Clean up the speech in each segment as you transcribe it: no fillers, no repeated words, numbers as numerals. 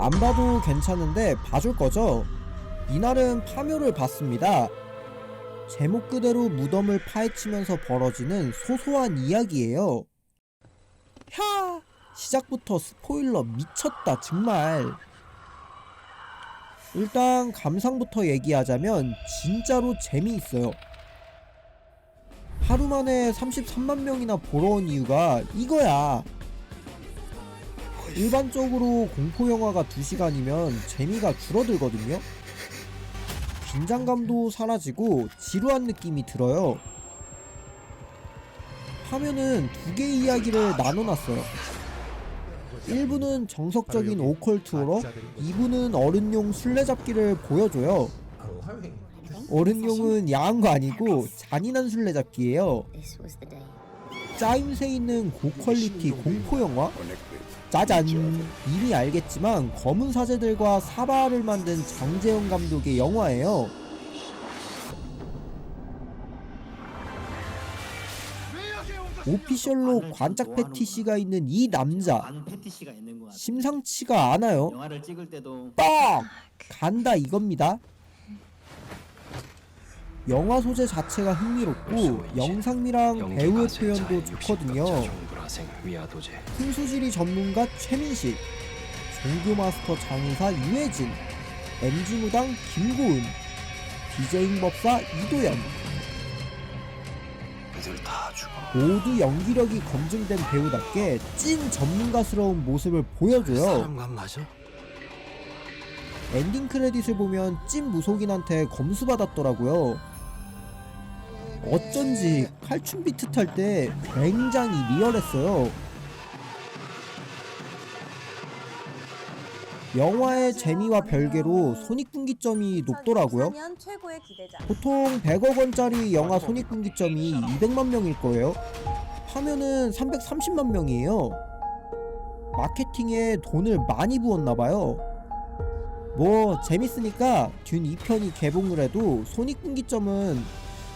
안 봐도 괜찮은데 봐줄 거죠? 이날은 파묘를 봤습니다. 제목 그대로 무덤을 파헤치면서 벌어지는 소소한 이야기예요. 야! 시작부터 스포일러 미쳤다 정말. 일단 감상부터 얘기하자면 진짜로 재미있어요. 하루 만에 33만 명이나 보러 온 이유가 이거야. 일반적으로 공포영화가 2시간이면 재미가 줄어들거든요. 긴장감도 사라지고 지루한 느낌이 들어요. 화면은 2개의 이야기를 나눠놨어요. 1부는 정석적인 오컬트 호러, 2부는 어른용 술래잡기를 보여줘요. 어른용은 야한 거 아니고 잔인한 술래잡기예요. 짜임새 있는 고퀄리티 공포영화? 짜잔! 이미 알겠지만 검은 사제들과 사바를 만든 정재영 감독의 영화예요. 오피셜로 관짝 패티시가 있는 이 남자 심상치가 않아요. 빡! 간다 이겁니다. 영화 소재 자체가 흥미롭고 영상미랑 배우의 표현도 좋거든요. 풍수지리 전문가 최민식, 종교마스터 장의사 유해진, MG무당 김고은, BJ잉법사 이도현 모두 연기력이 검증된 배우답게 찐 전문가스러운 모습을 보여줘요. 엔딩 크레딧을 보면 찐 무속인한테 검수받았더라고요. 어쩐지 칼춤 비트 탈 때 굉장히 리얼했어요. 영화의 재미와 별개로 손익분기점이 높더라고요. 보통 100억원짜리 영화 손익분기점이 200만 명일 거예요. 화면은 330만 명이에요. 마케팅에 돈을 많이 부었나봐요. 뭐 재밌으니까 듄 2편이 개봉을 해도 손익분기점은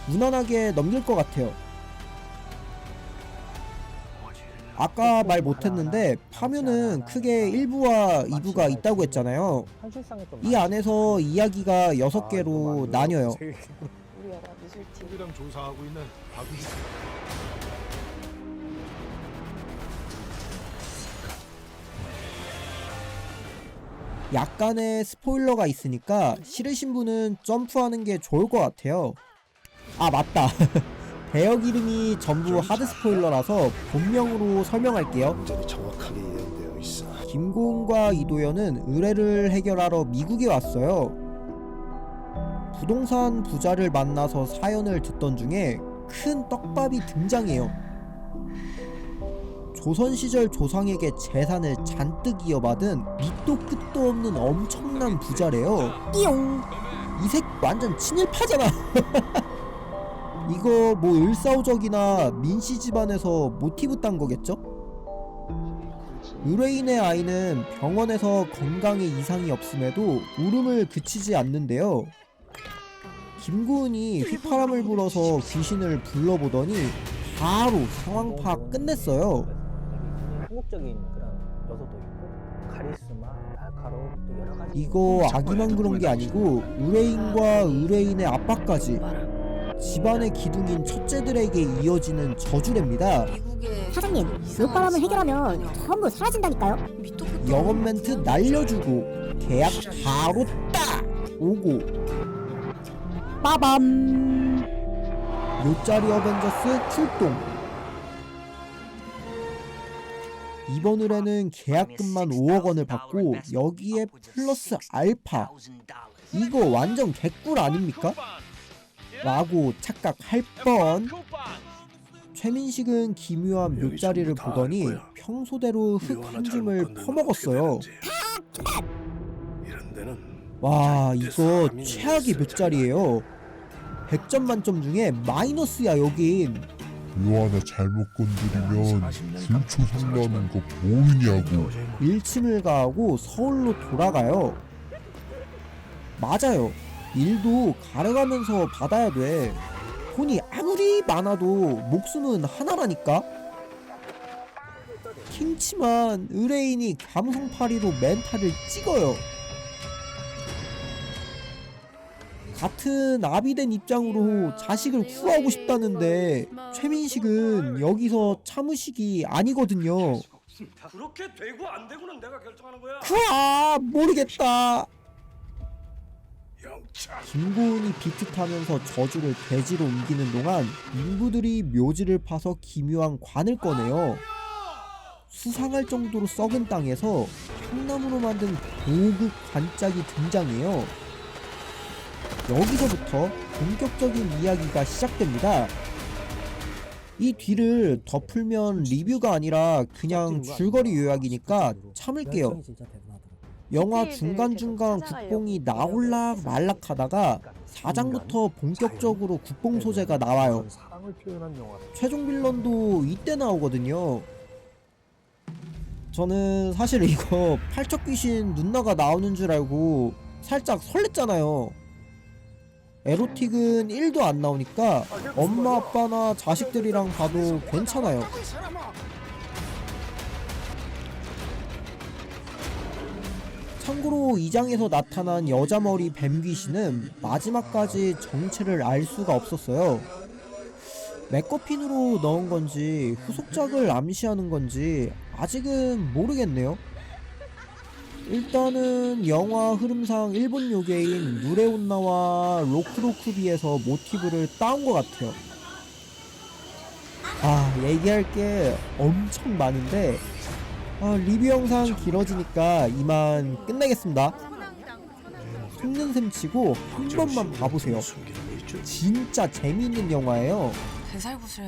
무난하게 넘길 것 같아요. 아까 말 못했는데 파묘는 크게 1부와 2부가 있다고 했잖아요. 이 안에서 이야기가 6개로 나뉘어요. 약간의 스포일러가 있으니까 싫으신 분은 점프하는 게 좋을 것 같아요. 아 맞다. 배역 이름이 전부 하드 스포일러라서 본명으로 설명할게요. 김고은과 이도현은 의뢰를 해결하러 미국에 왔어요. 부동산 부자를 만나서 사연을 듣던 중에 큰 떡밥이 등장해요. 조선시절 조상에게 재산을 잔뜩 이어받은 밑도 끝도 없는 엄청난 부자래요. 띠용! 이 새끼 완전 친일파잖아. 이거 뭐 을사오적이나 민씨 집안에서 모티브 딴 거겠죠? 의뢰인의 아이는 병원에서 건강에 이상이 없음에도 울음을 그치지 않는데요. 김고은이 휘파람을 불어서 귀신을 불러보더니 바로 상황 파악 끝냈어요. 한국적인 그런 요소도 있고 카리스마, 날카로움 또 여러 가지. 이거 아기만 그런 게 아니고 의뢰인과 의뢰인의 아빠까지 집안의 기둥인 첫째들에게 이어지는 저주랍니다. 사장님, 물바람을 해결하면 전부 사라진다니까요. 영업 멘트 날려주고 계약 바로 딱 오고 빠밤. 요짜리 어벤져스 출동. 이번 의뢰는 계약금만 5억원을 받고 여기에 플러스 알파. 이거 완전 개꿀 아닙니까? 라고 착각할 뻔. 최민식은 기묘한 묘자리를 보더니 평소대로 흙 한 줌을 퍼먹었어요. 와 이거 최악의 묘자리예요. 100점 만점 중에 마이너스야 여긴. 요 하나 잘못 건드리면 불초성나는 거 보이냐고. 일침을 가하고 서울로 돌아가요. 맞아요. 일도 가려가면서 받아야 돼. 돈이 아무리 많아도 목숨은 하나라니까. 킹치만 의뢰인이 감성파리로 멘탈을 찍어요. 같은 아비된 입장으로 자식을 구하고 싶다는데 최민식은 여기서 참으식이 아니거든요. 그렇게 되고 안 되고는 내가 결정하는 거야. 모르겠다. 김고은이 비트 타면서 저주를 돼지로 옮기는 동안 인부들이 묘지를 파서 기묘한 관을 꺼내요. 수상할 정도로 썩은 땅에서 향나무로 만든 고급 관짝이 등장해요. 여기서부터 본격적인 이야기가 시작됩니다. 이 뒤를 더 풀면 리뷰가 아니라 그냥 줄거리 요약이니까 참을게요. 영화 중간중간 국뽕이 나올락 말락하다가 4장부터 본격적으로 국뽕 소재가 나와요. 사랑을 표현한 영화. 최종 빌런도 이때 나오거든요. 저는 사실 이거 팔척귀신 누나가 나오는 줄 알고 살짝 설렜잖아요. 에로틱은 1도 안 나오니까 엄마 아빠나 자식들이랑 봐도 괜찮아요. 참고로 2장에서 나타난 여자머리 뱀귀신은 마지막까지 정체를 알 수가 없었어요. 맥거핀으로 넣은 건지 후속작을 암시하는 건지 아직은 모르겠네요. 일단은 영화 흐름상 일본 요괴인 누레온나와 로크로크비에서 모티브를 따온 것 같아요. 얘기할 게 엄청 많은데 리뷰 영상 길어지니까 이만 끝내겠습니다. 속는 셈 치고 한 번만 봐보세요. 진짜 재미있는 영화예요.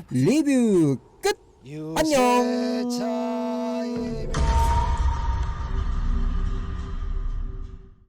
리뷰 끝! 안녕!